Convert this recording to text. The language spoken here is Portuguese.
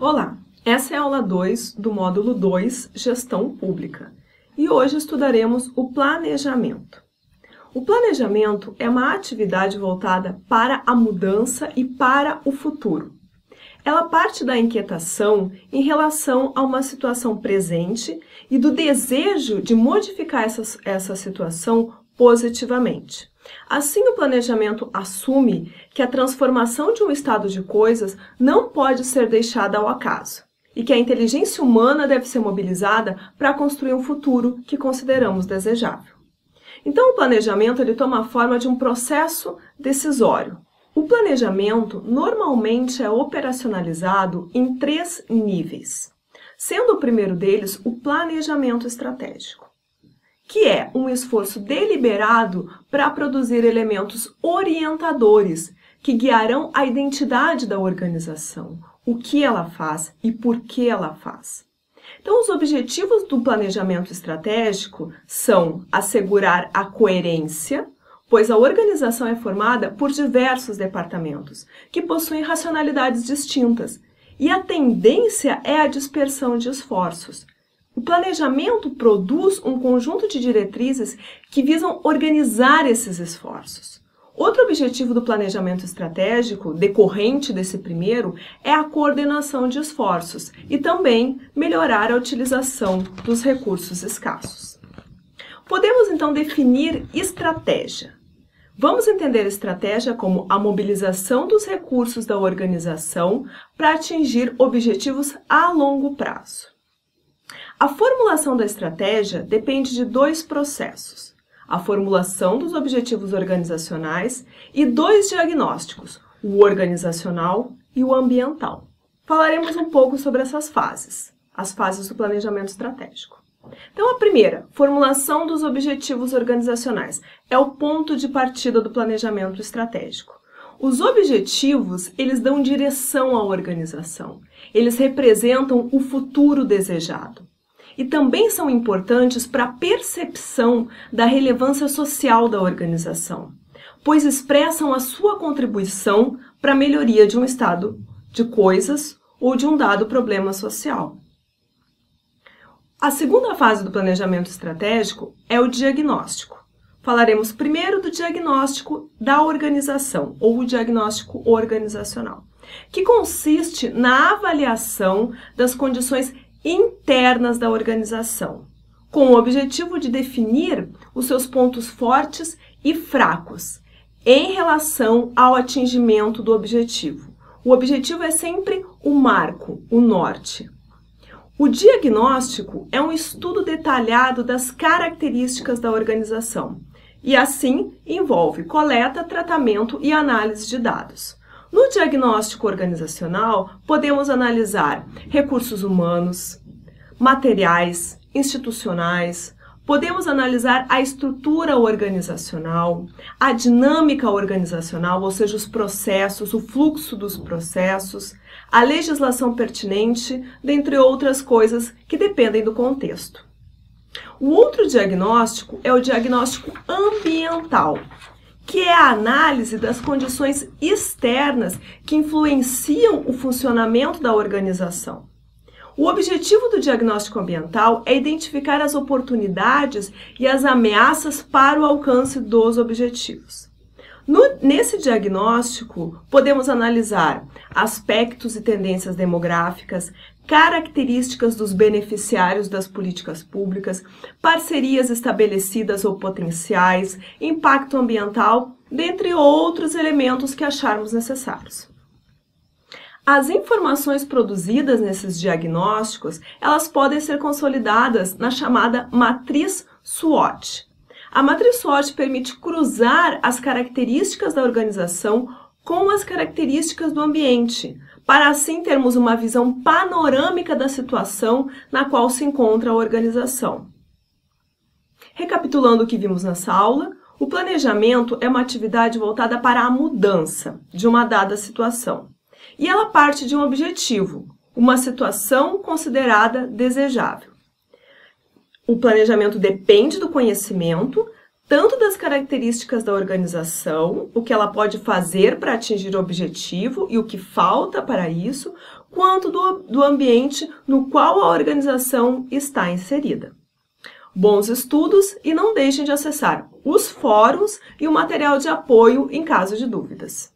Olá, essa é a aula 2 do módulo 2, Gestão Pública, e hoje estudaremos o planejamento. O planejamento é uma atividade voltada para a mudança e para o futuro. Ela parte da inquietação em relação a uma situação presente e do desejo de modificar essa situação positivamente. Assim, o planejamento assume que a transformação de um estado de coisas não pode ser deixada ao acaso e que a inteligência humana deve ser mobilizada para construir um futuro que consideramos desejável. Então, o planejamento toma a forma de um processo decisório. O planejamento normalmente é operacionalizado em 3 níveis, sendo o primeiro deles o planejamento estratégico, que é um esforço deliberado para produzir elementos orientadores que guiarão a identidade da organização, o que ela faz e por que ela faz. Então, os objetivos do planejamento estratégico são assegurar a coerência, pois a organização é formada por diversos departamentos, que possuem racionalidades distintas, e a tendência é a dispersão de esforços. O planejamento produz um conjunto de diretrizes que visam organizar esses esforços. Outro objetivo do planejamento estratégico, decorrente desse primeiro, é a coordenação de esforços e também melhorar a utilização dos recursos escassos. Podemos então definir estratégia. Vamos entender estratégia como a mobilização dos recursos da organização para atingir objetivos a longo prazo. A formulação da estratégia depende de 2 processos: a formulação dos objetivos organizacionais e 2 diagnósticos, o organizacional e o ambiental. Falaremos um pouco sobre essas fases, as fases do planejamento estratégico. Então, a primeira, formulação dos objetivos organizacionais, é o ponto de partida do planejamento estratégico. Os objetivos, eles dão direção à organização, eles representam o futuro desejado e também são importantes para a percepção da relevância social da organização, pois expressam a sua contribuição para a melhoria de um estado de coisas ou de um dado problema social. A segunda fase do planejamento estratégico é o diagnóstico. Falaremos primeiro do diagnóstico da organização, ou o diagnóstico organizacional, que consiste na avaliação das condições internas da organização, com o objetivo de definir os seus pontos fortes e fracos em relação ao atingimento do objetivo. O objetivo é sempre o marco, o norte. O diagnóstico é um estudo detalhado das características da organização e, assim, envolve coleta, tratamento e análise de dados. No diagnóstico organizacional, podemos analisar recursos humanos, materiais, institucionais, podemos analisar a estrutura organizacional, a dinâmica organizacional, ou seja, os processos, o fluxo dos processos, a legislação pertinente, dentre outras coisas que dependem do contexto. O outro diagnóstico é o diagnóstico ambiental, que é a análise das condições externas que influenciam o funcionamento da organização. O objetivo do diagnóstico ambiental é identificar as oportunidades e as ameaças para o alcance dos objetivos. Nesse diagnóstico, podemos analisar aspectos e tendências demográficas, características dos beneficiários das políticas públicas, parcerias estabelecidas ou potenciais, impacto ambiental, dentre outros elementos que acharmos necessários. As informações produzidas nesses diagnósticos, elas podem ser consolidadas na chamada matriz SWOT. A matriz SWOT permite cruzar as características da organização com as características do ambiente, para assim termos uma visão panorâmica da situação na qual se encontra a organização. Recapitulando o que vimos nessa aula, o planejamento é uma atividade voltada para a mudança de uma dada situação. E ela parte de um objetivo, uma situação considerada desejável. O planejamento depende do conhecimento, tanto das características da organização, o que ela pode fazer para atingir o objetivo e o que falta para isso, quanto do ambiente no qual a organização está inserida. Bons estudos e não deixem de acessar os fóruns e o material de apoio em caso de dúvidas.